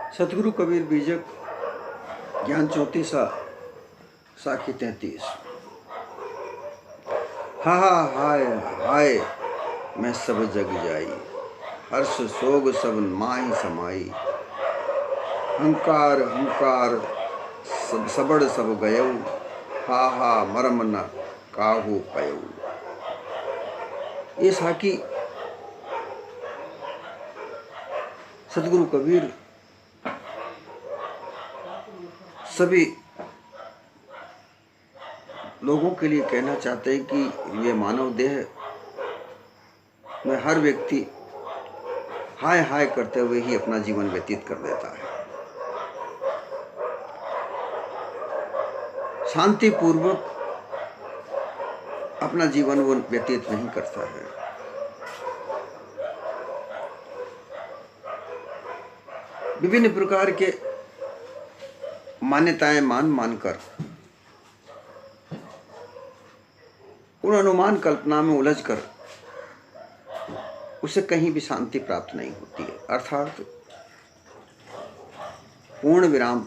सतगुरु कबीर बीजक ज्ञान 34 साखी 33। हा हा हाय हाय मैं सब जग जाई, हर्ष सोग सब माही समाई। हंकार हंकार सब सबड़ सब गयऊ, हा हा मरम न काहू पयऊ। ये साखी सतगुरु कबीर सभी लोगों के लिए कहना चाहते हैं कि ये मानव देह में हर व्यक्ति हाय हाय करते हुए ही अपना जीवन व्यतीत कर देता है। शांति पूर्वक अपना जीवन वो व्यतीत नहीं करता है। विभिन्न प्रकार के मान्यताएं मानकर उन अनुमान कल्पना में उलझकर उसे कहीं भी शांति प्राप्त नहीं होती है। अर्थात पूर्ण विराम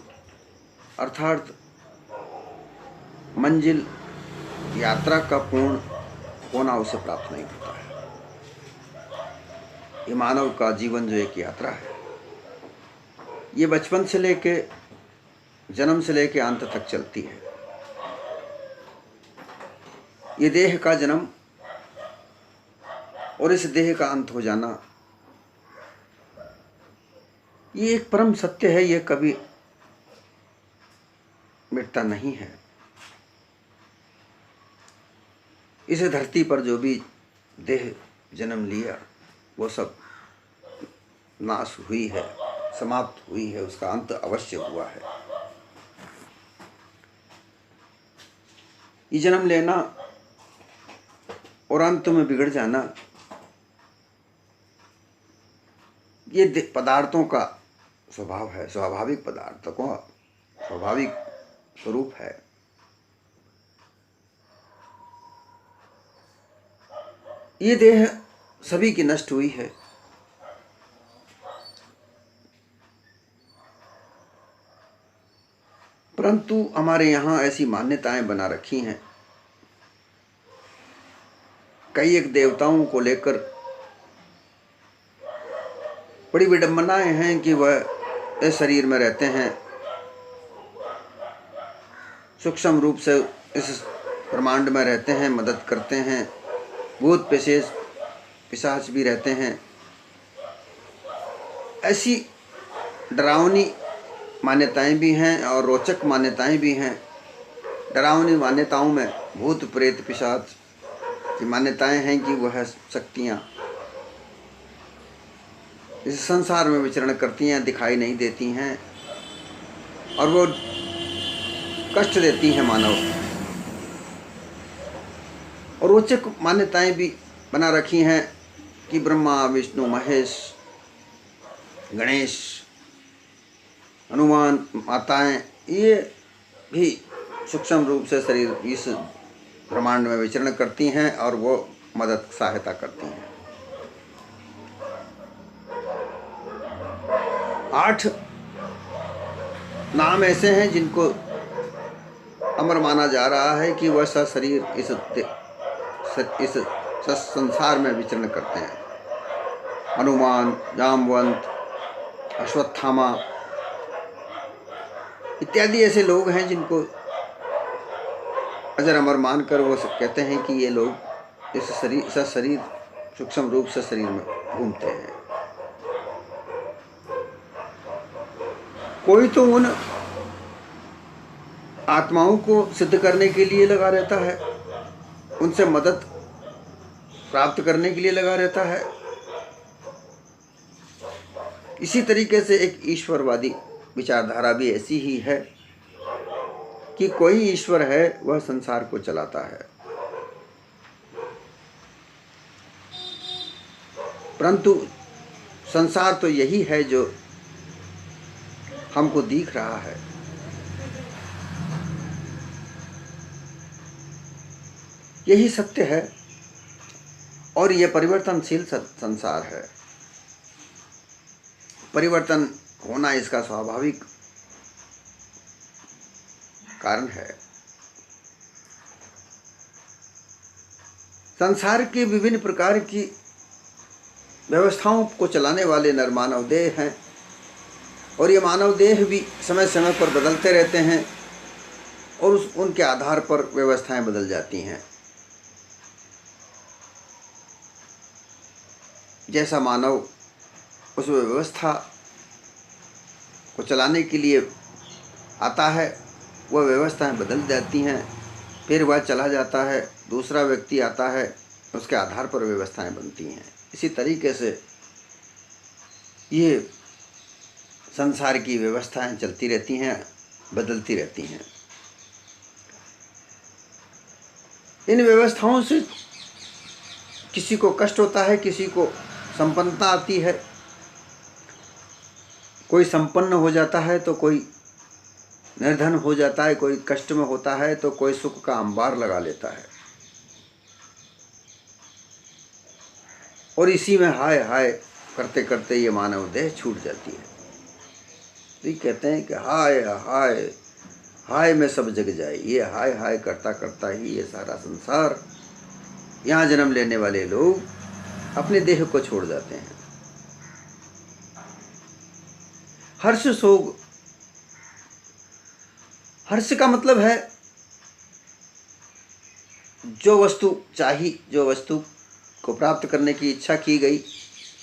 अर्थात मंजिल यात्रा का पूर्ण होना उसे प्राप्त नहीं होता है। ये मानव का जीवन जो एक यात्रा है, ये बचपन से लेके जन्म से लेके अंत तक चलती है। ये देह का जन्म और इस देह का अंत हो जाना, ये एक परम सत्य है। ये कभी मिटता नहीं है। इस धरती पर जो भी देह जन्म लिया वो सब नाश हुई है, समाप्त हुई है, उसका अंत अवश्य हुआ है। ये जन्म लेना और अंत में बिगड़ जाना, ये पदार्थों का स्वभाव है, स्वाभाविक पदार्थों का स्वाभाविक स्वरूप है। ये देह सभी की नष्ट हुई है। परंतु हमारे यहाँ ऐसी मान्यताएं बना रखी हैं, कई एक देवताओं को लेकर बड़ी विडंबनाएं हैं कि वह इस शरीर में रहते हैं, सूक्ष्म रूप से इस ब्रह्मांड में रहते हैं, मदद करते हैं, भूत पिशाच भी रहते हैं। ऐसी डरावनी मान्यताएं भी हैं और रोचक मान्यताएं भी हैं। डरावनी मान्यताओं में भूत प्रेत पिशाच की मान्यताएं हैं कि वह शक्तियां इस संसार में विचरण करती हैं, दिखाई नहीं देती हैं और वो कष्ट देती हैं मानव। और रोचक मान्यताएं भी बना रखी हैं कि ब्रह्मा विष्णु महेश गणेश हनुमान माताएं ये भी सूक्ष्म रूप से शरीर इस ब्रह्मांड में विचरण करती हैं और वो मदद सहायता करती हैं। 8 नाम ऐसे हैं जिनको अमर माना जा रहा है कि वह सशरीर इस संसार में विचरण करते हैं। हनुमान, जामवंत, अश्वत्थामा इत्यादि ऐसे लोग हैं जिनको अजर अमर मानकर वो कहते हैं कि ये लोग इस शरीर सूक्ष्म रूप से शरीर में घूमते हैं। कोई तो उन आत्माओं को सिद्ध करने के लिए लगा रहता है, उनसे मदद प्राप्त करने के लिए लगा रहता है। इसी तरीके से एक ईश्वरवादी विचारधारा भी ऐसी ही है कि कोई ईश्वर है, वह संसार को चलाता है। परंतु संसार तो यही है जो हमको दिख रहा है। यही सत्य है और यह परिवर्तनशील संसार है। परिवर्तन होना इसका स्वाभाविक कारण है। संसार की विभिन्न प्रकार की व्यवस्थाओं को चलाने वाले नर मानव देह हैं, और ये मानव देह भी समय समय पर बदलते रहते हैं और उनके आधार पर व्यवस्थाएं बदल जाती हैं। जैसा मानव उस व्यवस्था को चलाने के लिए आता है, वह व्यवस्थाएं बदल जाती हैं, फिर वह चला जाता है, दूसरा व्यक्ति आता है, उसके आधार पर व्यवस्थाएं बनती हैं। इसी तरीके से ये संसार की व्यवस्थाएं चलती रहती हैं, बदलती रहती हैं। इन व्यवस्थाओं से किसी को कष्ट होता है, किसी को संपन्नता आती है, कोई संपन्न हो जाता है तो कोई निर्धन हो जाता है, कोई कष्ट में होता है तो कोई सुख का अंबार लगा लेता है, और इसी में हाय हाय करते करते ये मानव देह छूट जाती है। तो ये कहते हैं कि हाय हाय हाय में सब जग जाए। ये हाय हाय करता करता ही ये सारा संसार, यहाँ जन्म लेने वाले लोग अपने देह को छोड़ जाते हैं। हर्ष शोक, हर्ष का मतलब है जो वस्तु चाही, जो वस्तु को प्राप्त करने की इच्छा की गई,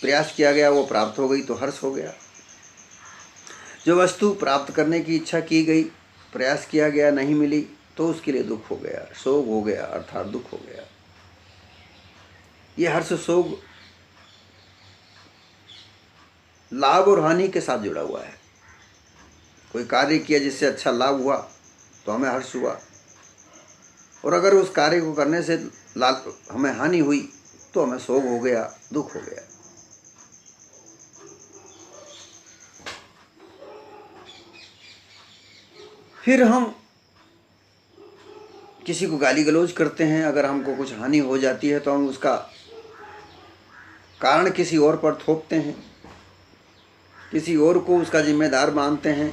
प्रयास किया गया, वो प्राप्त हो गई तो हर्ष हो गया। जो वस्तु प्राप्त करने की इच्छा की गई, प्रयास किया गया, नहीं मिली तो उसके लिए दुख हो गया, शोक हो गया, अर्थात दुख हो गया। ये हर्ष शोक लाभ और हानि के साथ जुड़ा हुआ है। कोई कार्य किया जिससे अच्छा लाभ हुआ तो हमें हर्ष हुआ, और अगर उस कार्य को करने से हमें हानि हुई तो हमें शोक हो गया, दुख हो गया। फिर हम किसी को गाली गलौज करते हैं, अगर हमको कुछ हानि हो जाती है तो हम उसका कारण किसी और पर थोपते हैं, किसी और को उसका जिम्मेदार मानते हैं।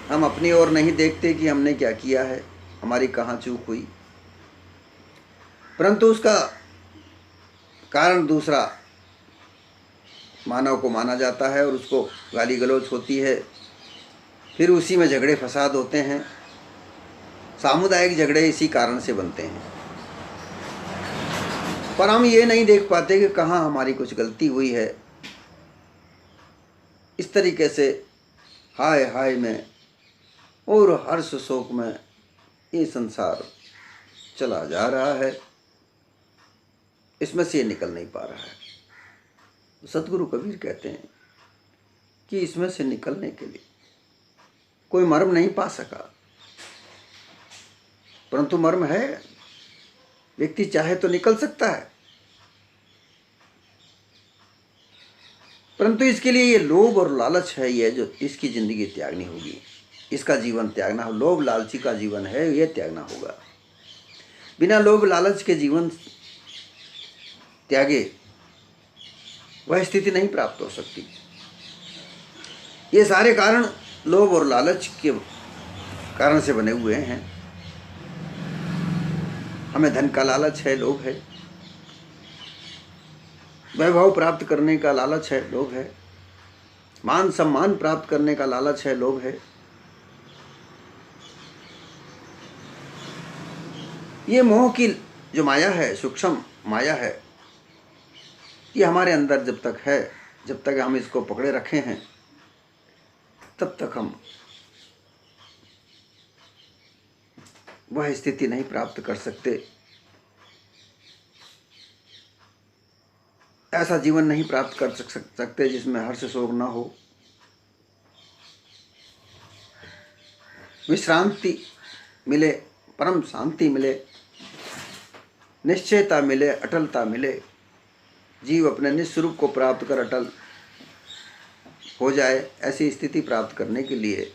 हम अपनी ओर नहीं देखते कि हमने क्या किया है, हमारी कहाँ चूक हुई, परंतु उसका कारण दूसरा मानव को माना जाता है और उसको गाली गलौज होती है। फिर उसी में झगड़े फसाद होते हैं। सामुदायिक झगड़े इसी कारण से बनते हैं, पर हम ये नहीं देख पाते कि कहाँ हमारी कुछ गलती हुई है। इस तरीके से हाय हाय में और हर्ष शोक में ये संसार चला जा रहा है, इसमें से ये निकल नहीं पा रहा है। सतगुरु कबीर कहते हैं कि इसमें से निकलने के लिए कोई मर्म नहीं पा सका, परंतु मर्म है, व्यक्ति चाहे तो निकल सकता है, परंतु इसके लिए ये लोभ और लालच है, ये जो इसकी जिंदगी त्यागनी होगी, इसका जीवन त्यागना हो। लोभ लालची का जीवन है, ये त्यागना होगा। बिना लोभ लालच के जीवन त्यागे वह स्थिति नहीं प्राप्त हो सकती। ये सारे कारण लोभ और लालच के कारण से बने हुए हैं। हमें धन का लालच है, लोभ है। वैभव प्राप्त करने का लालच है, लोभ है। मान सम्मान प्राप्त करने का लालच है, लोभ है। ये मोह की जो माया है, सूक्ष्म माया है, ये हमारे अंदर जब तक है, जब तक हम इसको पकड़े रखे हैं, तब तक हम वह स्थिति नहीं प्राप्त कर सकते, ऐसा जीवन नहीं प्राप्त कर सकते जिसमें हर्ष शोक ना हो, विश्रांति मिले, परम शांति मिले, निश्चयता मिले, अटलता मिले। जीव अपने निस्वरूप को प्राप्त कर अटल हो जाए, ऐसी स्थिति प्राप्त करने के लिए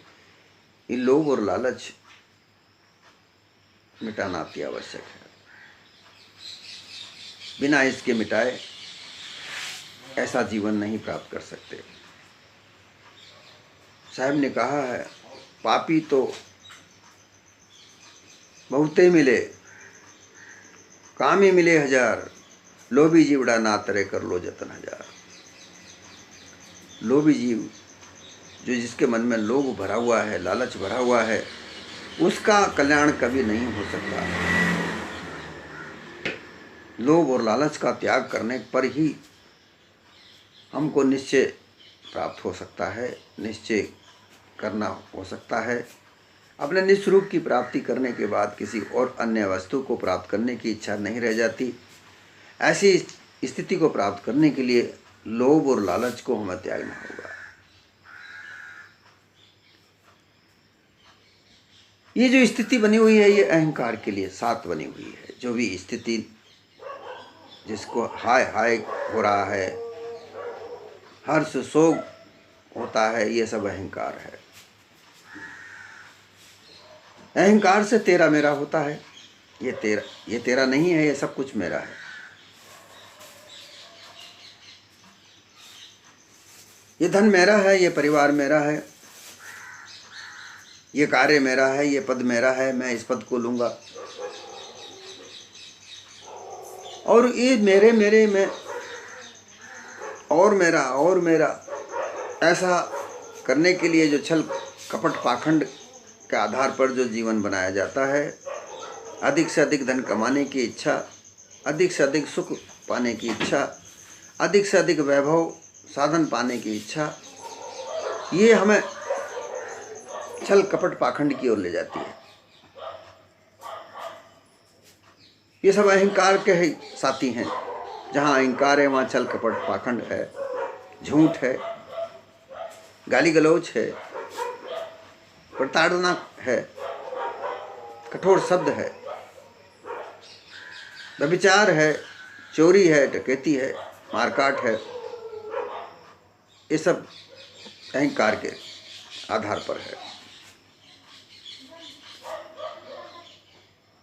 ये लोभ और लालच मिटाना अति आवश्यक है। बिना इसके मिटाए ऐसा जीवन नहीं प्राप्त कर सकते। साहब ने कहा है, पापी तो बहुते मिले, कामी मिले हजार, लोभी जीवड़ा ना तरे कर लो जतन हजार। लोभी जीव जो जिसके मन में लोभ भरा हुआ है, लालच भरा हुआ है, उसका कल्याण कभी नहीं हो सकता। लोभ और लालच का त्याग करने पर ही हमको निश्चय प्राप्त हो सकता है, निश्चय करना हो सकता है। अपने निस्वरूप की प्राप्ति करने के बाद किसी और अन्य वस्तु को प्राप्त करने की इच्छा नहीं रह जाती। ऐसी स्थिति को प्राप्त करने के लिए लोभ और लालच को हमें त्यागना होगा। ये जो स्थिति बनी हुई है, ये अहंकार के लिए साथ बनी हुई है। जो भी स्थिति जिसको हाय हाय हो रहा है, हर्ष शोक होता है, ये सब अहंकार है। अहंकार से तेरा मेरा होता है। ये तेरा नहीं है, ये सब कुछ मेरा है। ये धन मेरा है, ये परिवार मेरा है, ये कार्य मेरा है, ये पद मेरा है, मैं इस पद को लूंगा। और ये मेरे मेरे में और मेरा ऐसा करने के लिए जो छल कपट पाखंड के आधार पर जो जीवन बनाया जाता है, अधिक से अधिक धन कमाने की इच्छा, अधिक से अधिक सुख पाने की इच्छा, अधिक से अधिक वैभव साधन पाने की इच्छा, ये हमें छल कपट पाखंड की ओर ले जाती है। ये सब अहंकार के ही साथी हैं। जहाँ अहंकार है वहाँ छल कपट पाखंड है, झूठ है, गाली गलौच है, प्रताड़ना है, कठोर शब्द है, व्यभिचार है, चोरी है, डकैती है, मारकाट है। ये सब अहंकार के आधार पर है।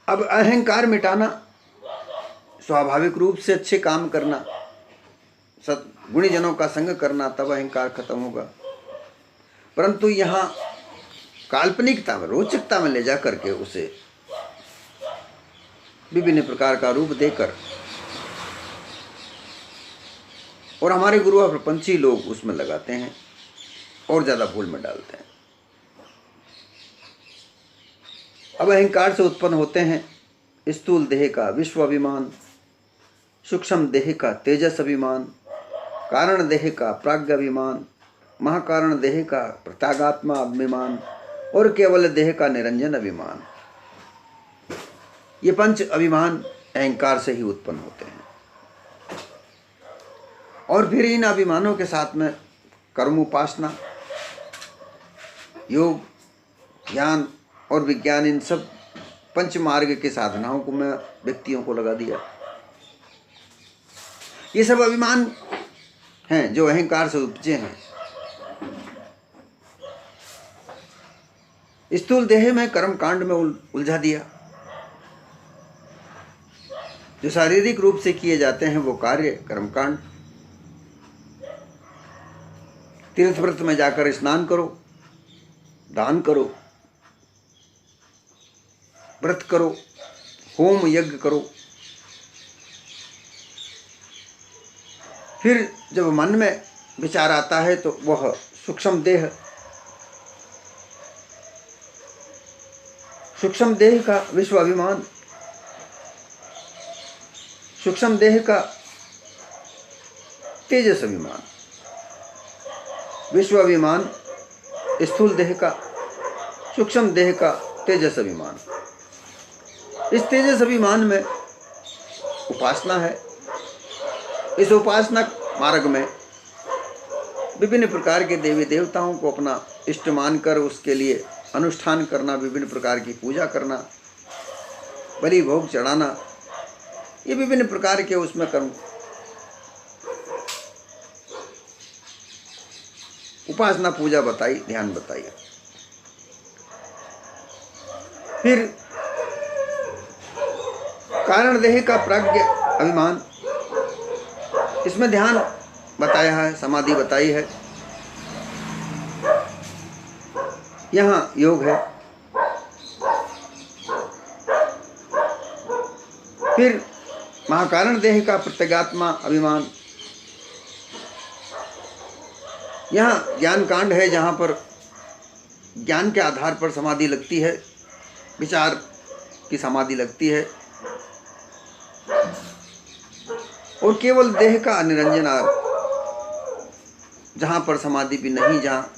अब अहंकार मिटाना, स्वाभाविक रूप से अच्छे काम करना, सद्गुणी जनों का संग करना, तब अहंकार खत्म होगा। परंतु यहाँ काल्पनिकता में, रोचकता में ले जा करके उसे विभिन्न प्रकार का रूप देकर, और हमारे गुरु और प्रपंची लोग उसमें लगाते हैं और ज़्यादा भूल में डालते हैं। अब अहंकार से उत्पन्न होते हैं स्थूल देह का विश्व अभिमान, सूक्ष्म देह का तेजस अभिमान, कारण देह का प्राज्ञ अभिमान, महाकारण देह का प्रत्यागात्मा अभिमान और केवल देह का निरंजन अभिमान। ये पंच अभिमान अहंकार से ही उत्पन्न होते हैं। और फिर इन अभिमानों के साथ में कर्म उपासना, योग, ज्ञान और विज्ञान, इन सब पंच मार्ग के साधनाओं को मैं व्यक्तियों को लगा दिया। ये सब अभिमान हैं जो अहंकार से उपजे हैं। स्थूल देह में कर्म कांड में उलझा दिया। जो शारीरिक रूप से किए जाते हैं वो कार्य कर्मकांड, तीर्थ व्रत में जाकर स्नान करो, दान करो, व्रत करो, होम यज्ञ करो। फिर जब मन में विचार आता है तो वह सूक्ष्म देह का विश्व अभिमान, सूक्ष्म देह का तेजस अभिमान, विश्व अभिमान, स्थूल देह का, सूक्ष्म देह का तेजस अभिमान। इस तेजस अभिमान में उपासना है। इस उपासना मार्ग में विभिन्न प्रकार के देवी देवताओं को अपना इष्ट मानकर उसके लिए अनुष्ठान करना, विभिन्न प्रकार की पूजा करना, बलि भोग चढ़ाना, ये विभिन्न प्रकार के उसमें कर्म, उपासना पूजा बताई, ध्यान बताई। फिर कारण देह का प्राज्ञ अभिमान, इसमें ध्यान बताया है, समाधि बताई है। यहाँ योग है। फिर महाकारण देह का प्रत्यगात्मा अभिमान, यहाँ ज्ञान कांड है, जहाँ पर ज्ञान के आधार पर समाधि लगती है, विचार की समाधि लगती है, और केवल देह का निरंजनार, जहाँ पर समाधि भी नहीं, जहाँ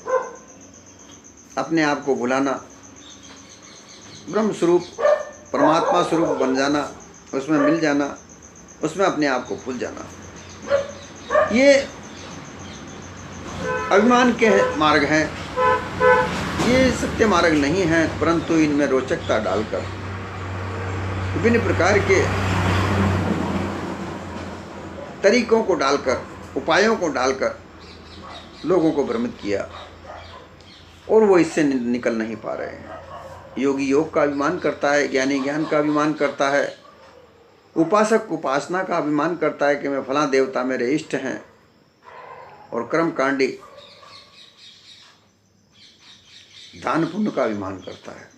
अपने आप को भुलाना, ब्रह्म स्वरूप परमात्मा स्वरूप बन जाना, उसमें मिल जाना, उसमें अपने आप को भूल जाना, ये अभिमान के मार्ग हैं। ये सत्य मार्ग नहीं है, परंतु इनमें रोचकता डालकर, विभिन्न प्रकार के तरीकों को डालकर, उपायों को डालकर लोगों को भ्रमित किया, और वो इससे निकल नहीं पा रहे हैं। योगी योग का अभिमान करता है, ज्ञानी ज्ञान का अभिमान करता है, उपासक उपासना का अभिमान करता है कि मैं फलां देवता मेरे इष्ट हैं, और कर्मकांडी दान पुण्य का अभिमान करता है,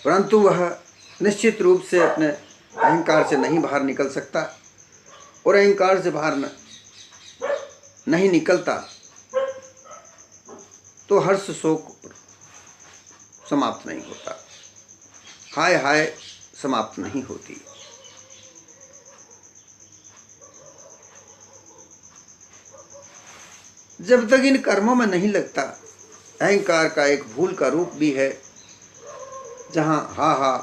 परंतु वह निश्चित रूप से अपने अहंकार से नहीं बाहर निकल सकता, और अहंकार से बाहर नहीं निकलता तो हर्ष शोक समाप्त नहीं होता, हाय हाय समाप्त नहीं होती। जब तक इन कर्मों में नहीं लगता, अहंकार का एक भूल का रूप भी है, जहाँ हा हा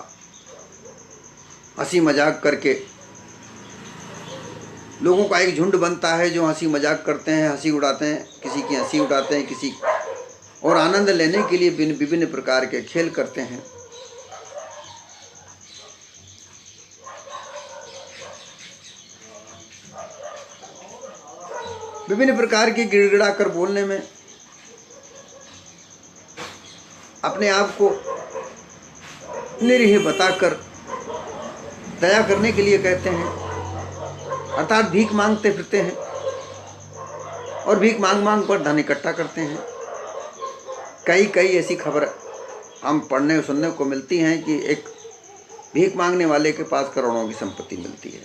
हंसी मजाक करके लोगों का एक झुंड बनता है, जो हंसी मजाक करते हैं, हंसी उड़ाते हैं, किसी की हंसी उड़ाते हैं, किसी और आनंद लेने के लिए विभिन्न प्रकार के खेल करते हैं। विभिन्न प्रकार के गिड़गिड़ा कर बोलने में अपने आप को निरीह बताकर दया करने के लिए कहते हैं, अर्थात भीख मांगते फिरते हैं, और भीख मांग मांग पर धन इकट्ठा करते हैं। कई ऐसी खबर हम पढ़ने सुनने को मिलती हैं कि एक भीख मांगने वाले के पास करोड़ों की संपत्ति मिलती है।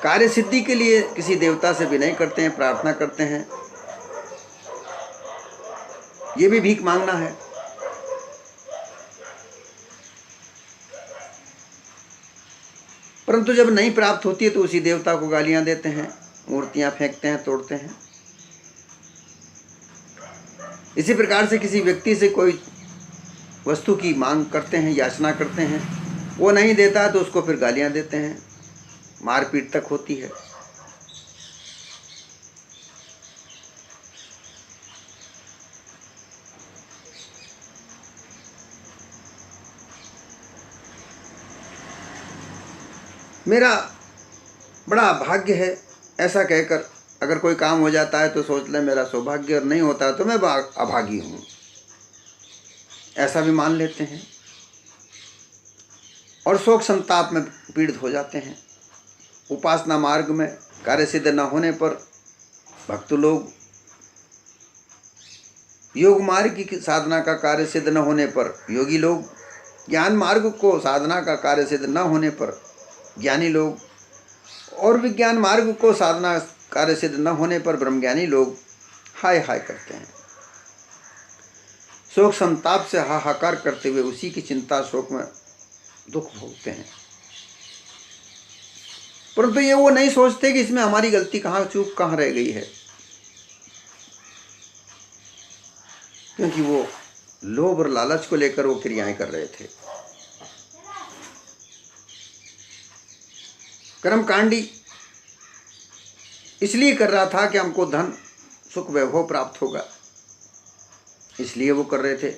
कार्य सिद्धि के लिए किसी देवता से विनय करते हैं, प्रार्थना करते हैं, ये भी भीख मांगना है। परंतु जब नहीं प्राप्त होती है तो उसी देवता को गालियां देते हैं, मूर्तियां फेंकते हैं, तोड़ते हैं। इसी प्रकार से किसी व्यक्ति से कोई वस्तु की मांग करते हैं, याचना करते हैं, वो नहीं देता तो उसको फिर गालियां देते हैं, मारपीट तक होती है। मेरा बड़ा भाग्य है, ऐसा कहकर अगर कोई काम हो जाता है तो सोच ले मेरा सौभाग्य, और नहीं होता तो मैं अभागी हूँ, ऐसा भी मान लेते हैं, और शोक संताप में पीड़ित हो जाते हैं। उपासना मार्ग में कार्य सिद्ध न होने पर भक्त लोग, योग मार्ग की साधना का कार्य सिद्ध न होने पर योगी लोग, ज्ञान मार्ग को साधना का कार्य सिद्ध न होने पर ज्ञानी लोग, और विज्ञान मार्ग को साधना कार्य सिद्ध न होने पर ब्रह्मज्ञानी लोग हाय हाय करते हैं। शोक संताप से हाहाकार करते हुए उसी की चिंता शोक में दुख भोगते हैं। परंतु ये वो नहीं सोचते कि इसमें हमारी गलती कहाँ, चूक कहाँ रह गई है, क्योंकि वो लोभ और लालच को लेकर वो क्रियाएं कर रहे थे। कर्मकांडी इसलिए कर रहा था कि हमको धन सुख वैभव प्राप्त होगा, इसलिए वो कर रहे थे।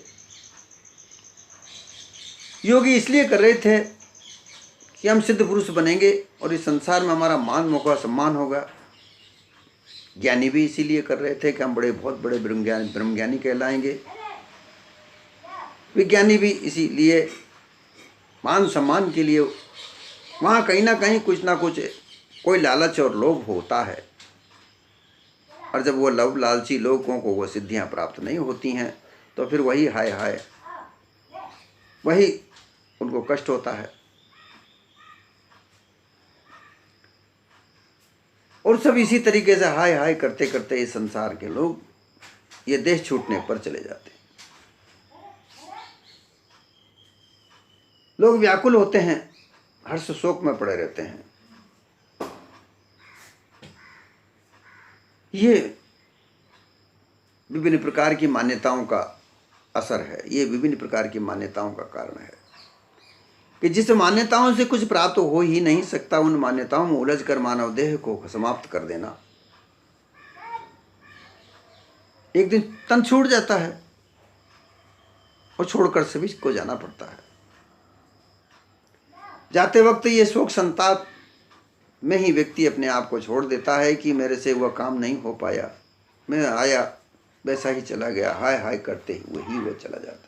योगी इसलिए कर रहे थे कि हम सिद्ध पुरुष बनेंगे और इस संसार में हमारा मान होगा, सम्मान होगा। ज्ञानी भी इसीलिए कर रहे थे कि हम बहुत बड़े ब्रह्मज्ञानी कहलाएंगे। विज्ञानी भी इसीलिए मान सम्मान के लिए, वहाँ कहीं ना कहीं कुछ ना कुछ कोई लालच और लोभ होता है। और जब वो लव लालची लोगों को वो सिद्धियां प्राप्त नहीं होती हैं तो फिर वही हाय हाय, वही उनको कष्ट होता है। और सब इसी तरीके से हाय हाय करते करते इस संसार के लोग ये देह छूटने पर चले जाते हैं। लोग व्याकुल होते हैं, हर्ष शोक में पड़े रहते हैं। ये विभिन्न प्रकार की मान्यताओं का असर है, ये विभिन्न प्रकार की मान्यताओं का कारण है कि जिस मान्यताओं से कुछ प्राप्त हो ही नहीं सकता, उन मान्यताओं में उलझकर मानव देह को समाप्त कर देना। एक दिन तन छूट जाता है और छोड़कर सभी को जाना पड़ता है। जाते वक्त ये शोक संताप में ही व्यक्ति अपने आप को छोड़ देता है कि मेरे से वह काम नहीं हो पाया, मैं आया वैसा ही चला गया, हाय हाय करते हुए ही वह चला जाता।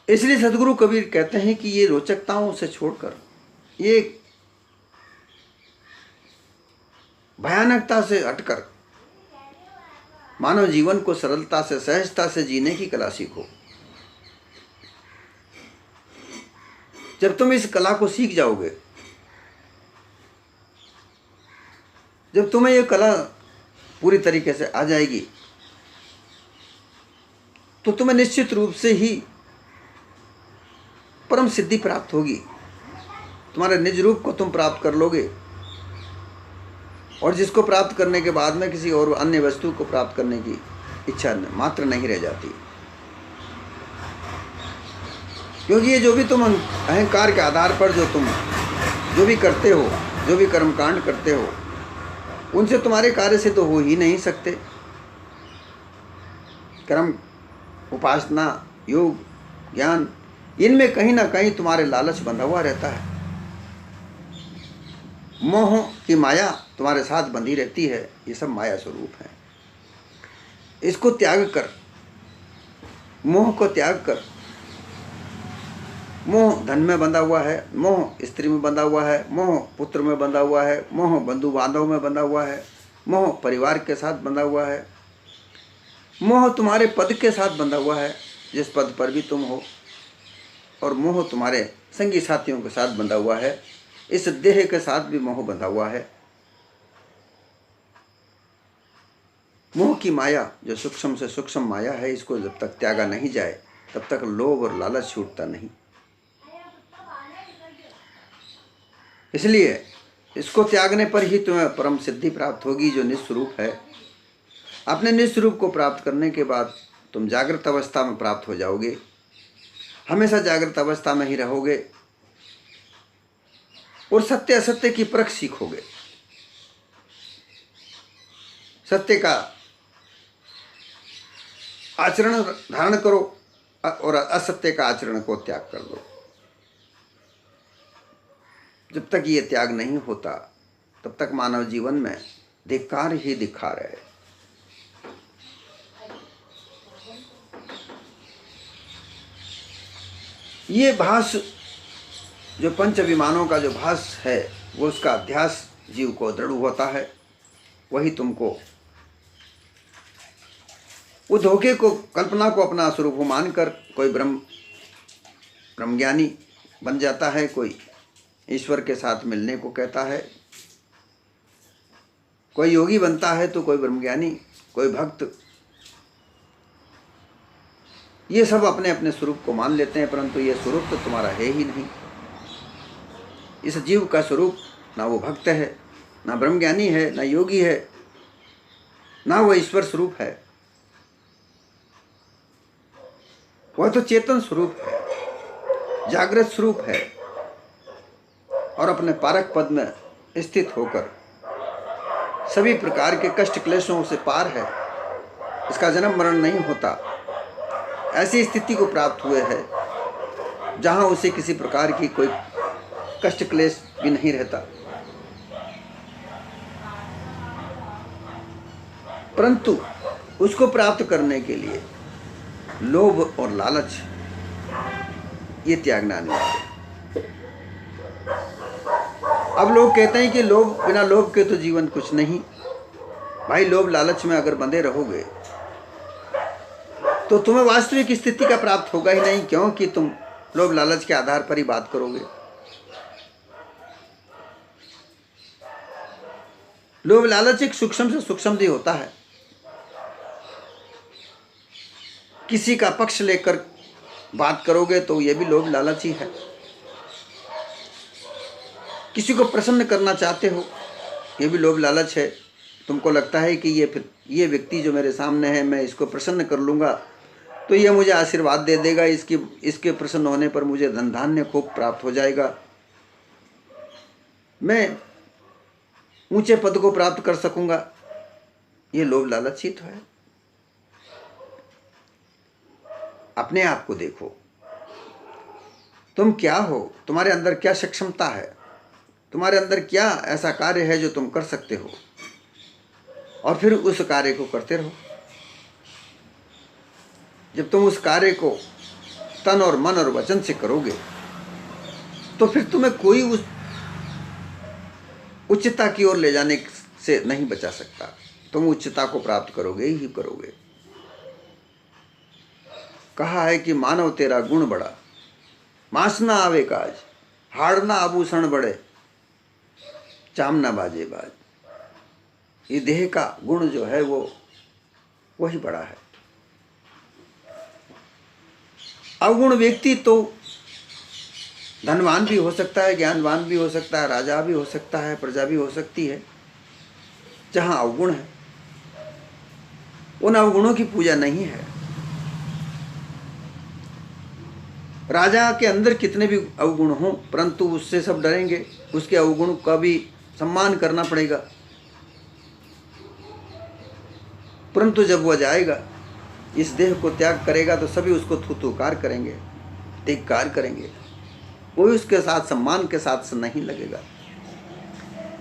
इसलिए सदगुरु कबीर कहते हैं कि ये रोचकताओं से छोड़कर, ये भयानकता से हटकर मानव जीवन को सरलता से सहजता से जीने की कला सीखो। जब तुम इस कला को सीख जाओगे, जब तुम्हें यह कला पूरी तरीके से आ जाएगी, तो तुम्हें निश्चित रूप से ही परम सिद्धि प्राप्त होगी। तुम्हारे निज रूप को तुम प्राप्त कर लोगे, और जिसको प्राप्त करने के बाद में किसी और अन्य वस्तु को प्राप्त करने की इच्छा मात्र नहीं रह जाती। क्योंकि ये जो भी तुम अहंकार के आधार पर जो भी करते हो, जो भी कर्मकांड करते हो, उनसे तुम्हारे कार्य से तो हो ही नहीं सकते। कर्म, उपासना, योग, ज्ञान, इनमें कहीं ना कहीं तुम्हारे लालच बंधा हुआ रहता है। मोह की माया तुम्हारे साथ बंधी रहती है। ये सब माया स्वरूप है। इसको त्याग कर, मोह को त्याग कर, मोह धन में बंधा हुआ है, मोह स्त्री में बंधा हुआ है, मोह पुत्र में बंधा हुआ है, मोह बंधु बांधव में बंधा हुआ है, मोह परिवार के साथ बंधा हुआ है, मोह तुम्हारे पद के साथ बंधा हुआ है जिस पद पर भी तुम हो, और मोह तुम्हारे संगी साथियों के साथ बंधा हुआ है। इस देह के साथ भी मोह बंधा हुआ है। मोह की माया जो सूक्ष्म से सूक्ष्म माया है, इसको जब तक त्यागा नहीं जाए तब तक लोभ और लालच छूटता नहीं। इसलिए इसको त्यागने पर ही तुम्हें परम सिद्धि प्राप्त होगी जो निस्वरूप है। अपने निस्वरूप को प्राप्त करने के बाद तुम जागृत अवस्था में प्राप्त हो जाओगे। हमेशा जागृत अवस्था में ही रहोगे और सत्य असत्य की परख सीखोगे। सत्य का आचरण धारण करो और असत्य का आचरण को त्याग कर दो। जब तक ये त्याग नहीं होता तब तक मानव जीवन में धिक्कार ही धिक्कार है। ये भास जो पंच विमानों का जो भास है, वो उसका अध्यास जीव को दृढ़ होता है। वही तुमको वो धोखे को, कल्पना को अपना स्वरूप मानकर कोई ब्रह्मज्ञानी बन जाता है, कोई ईश्वर के साथ मिलने को कहता है, कोई योगी बनता है तो कोई ब्रह्मज्ञानी, कोई भक्त। ये सब अपने अपने स्वरूप को मान लेते हैं, परंतु ये स्वरूप तो तुम्हारा है ही नहीं। इस जीव का स्वरूप ना वो भक्त है, ना ब्रह्मज्ञानी है, ना योगी है, ना वो ईश्वर स्वरूप है। वह तो चेतन स्वरूप है, जागृत स्वरूप है, और अपने पारक पद में स्थित होकर सभी प्रकार के कष्ट क्लेशों से पार है। इसका जन्म मरण नहीं होता। ऐसी स्थिति को प्राप्त हुए है जहां उसे किसी प्रकार की कोई कष्ट क्लेश भी नहीं रहता। परंतु उसको प्राप्त करने के लिए लोभ और लालच ये त्यागना अनिवार्य है। अब लोग कहते हैं कि लोभ, बिना लोभ के तो जीवन कुछ नहीं। भाई लोभ लालच में अगर बंधे रहोगे तो तुम्हें वास्तविक स्थिति का प्राप्त होगा ही नहीं, क्योंकि तुम लोभ लालच के आधार पर ही बात करोगे। लोभ लालच एक सूक्ष्म से सूक्ष्म भी होता है। किसी का पक्ष लेकर बात करोगे तो यह भी लोभ लालच ही है। किसी को प्रसन्न करना चाहते हो, यह भी लोभ लालच है। तुमको लगता है कि ये व्यक्ति जो मेरे सामने है, मैं इसको प्रसन्न कर लूँगा तो ये मुझे आशीर्वाद दे देगा, इसके प्रसन्न होने पर मुझे धन धान्य खूब प्राप्त हो जाएगा, मैं ऊंचे पद को प्राप्त कर सकूंगा। ये लोभ लालच ही तो है। अपने आप को देखो, तुम क्या हो, तुम्हारे अंदर क्या सक्षमता है, तुम्हारे अंदर क्या ऐसा कार्य है जो तुम कर सकते हो, और फिर उस कार्य को करते रहो। जब तुम उस कार्य को तन और मन और वचन से करोगे तो फिर तुम्हें कोई उस उच्चता की ओर ले जाने से नहीं बचा सकता। तुम उच्चता को प्राप्त करोगे ही करोगे। कहा है कि मानव तेरा गुण बड़ा, मांस ना आवे काज, हाड़ ना आभूषण बड़े, चाम ना बाजे बाज। ये देह का गुण जो है वो वही बड़ा है। अवगुण व्यक्ति तो धनवान भी हो सकता है, ज्ञानवान भी हो सकता है, राजा भी हो सकता है, प्रजा भी हो सकती है। जहां अवगुण है उन अवगुणों की पूजा नहीं है। राजा के अंदर कितने भी अवगुण हों, परंतु उससे सब डरेंगे, उसके अवगुण का भी सम्मान करना पड़ेगा। परंतु जब वह जाएगा, इस देह को त्याग करेगा, तो सभी उसको थूथूकार करेंगे, धिक्कार करेंगे। कोई उसके साथ सम्मान के साथ से नहीं लगेगा।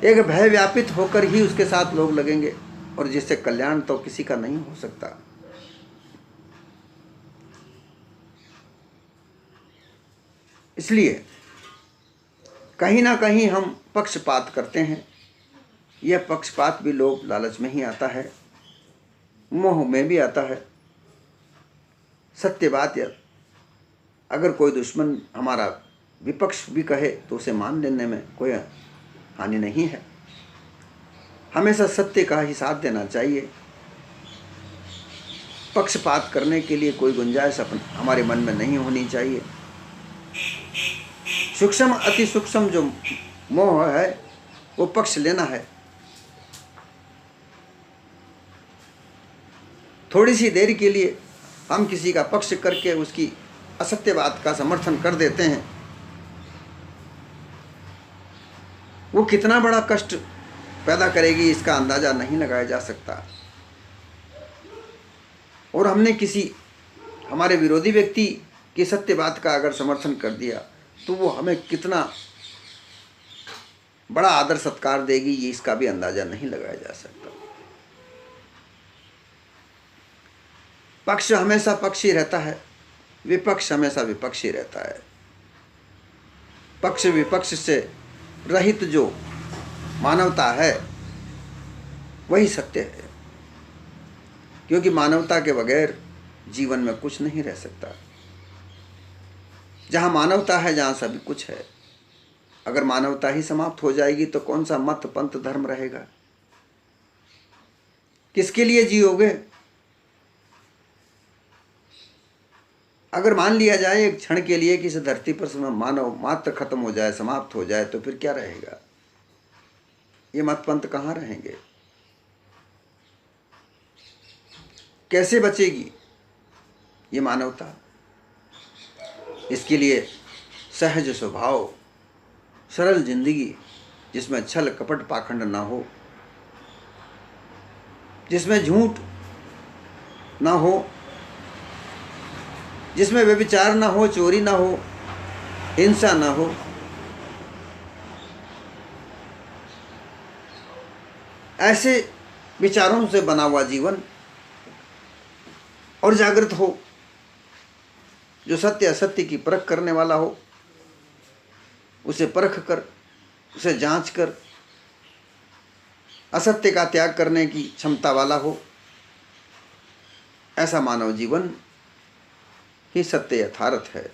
एक भय व्यापित होकर ही उसके साथ लोग लगेंगे, और जिससे कल्याण तो किसी का नहीं हो सकता। इसलिए कहीं ना कहीं हम पक्षपात करते हैं। यह पक्षपात भी लोभ लालच में ही आता है, मोह में भी आता है। सत्य बात यह, अगर कोई दुश्मन हमारा विपक्ष भी कहे तो उसे मान लेने में कोई हानि नहीं है। हमेशा सत्य का ही साथ देना चाहिए। पक्षपात करने के लिए कोई गुंजाइश हमारे मन में नहीं होनी चाहिए। सूक्ष्म अति सूक्ष्म जो मोह है वो पक्ष लेना है। थोड़ी सी देर के लिए हम किसी का पक्ष करके उसकी असत्य बात का समर्थन कर देते हैं, वो कितना बड़ा कष्ट पैदा करेगी इसका अंदाजा नहीं लगाया जा सकता। और हमने किसी हमारे विरोधी व्यक्ति की सत्य बात का अगर समर्थन कर दिया तो वो हमें कितना बड़ा आदर सत्कार देगी, ये इसका भी अंदाजा नहीं लगाया जा सकता। पक्ष हमेशा पक्षी रहता है, विपक्ष हमेशा विपक्षी रहता है। पक्ष विपक्ष से रहित जो मानवता है वही सत्य है, क्योंकि मानवता के बगैर जीवन में कुछ नहीं रह सकता। जहाँ मानवता है जहाँ सभी कुछ है। अगर मानवता ही समाप्त हो जाएगी तो कौन सा मत पंथ धर्म रहेगा? किसके लिए जियोगे? अगर मान लिया जाए एक क्षण के लिए कि इस धरती पर मानव मात्र खत्म हो जाए, समाप्त हो जाए, तो फिर क्या रहेगा? ये मत पंथ कहाँ रहेंगे? कैसे बचेगी ये मानवता? इसके लिए सहज स्वभाव, सरल जिंदगी, जिसमें छल कपट पाखंड ना हो, जिसमें झूठ ना हो, जिसमें व्यभिचार ना हो, चोरी ना हो, हिंसा ना हो, ऐसे विचारों से बना हुआ जीवन और जागृत हो, जो सत्य असत्य की परख करने वाला हो, उसे परख कर उसे जांच कर असत्य का त्याग करने की क्षमता वाला हो, ऐसा मानव जीवन ही सत्य यथार्थ है।